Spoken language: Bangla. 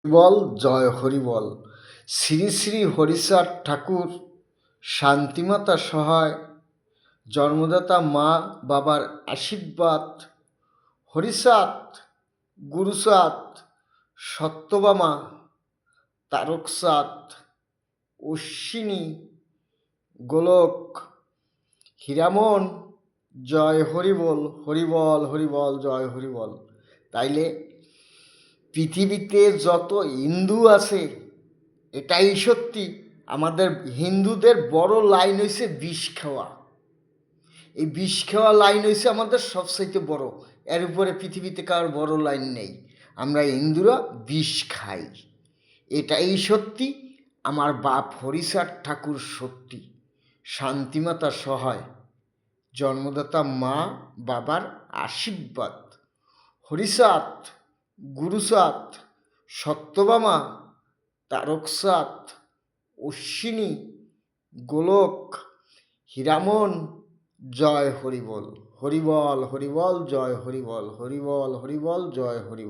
বল জয় হরি বল। শ্রী শ্রী হরিচাঁদ ঠাকুর, শান্তিমাতা সহায়, জন্মদাতা মা বাবার আশীর্বাদ, হরিচাঁদ, গুরুচাঁদ, সত্যভামা, তারকচাঁদ, অশ্বিনী, গোলক, হীরামন, জয় হরিবল, হরিবল হরিবল জয় হরিবল। তাইলে পৃথিবীতে যত হিন্দু আছে, এটাই সত্যি, আমাদের হিন্দুদের বড় লাইন হয়েছে বিষ খাওয়া। এই বিষ খাওয়া লাইন হয়েছে আমাদের সবচাইতে বড়, এর উপরে পৃথিবীতে কার বড় লাইন নেই। আমরা হিন্দুরা বিষ খাই, এটাই সত্যি। আমার বাপ হরিচাঁদ ঠাকুর সত্যি, শান্তিমাতা সহায়, জন্মদাতা মা বাবার আশীর্বাদ, হরিচাঁদ, গুরুচাঁদ, সত্যভামা, তারকচাঁদ, অশ্বিনী, গোলক, হীরামন, জয় হরিবল, হরিবল হরিবল জয় হরিবল, হরিবল হরিবল জয় হরিবল।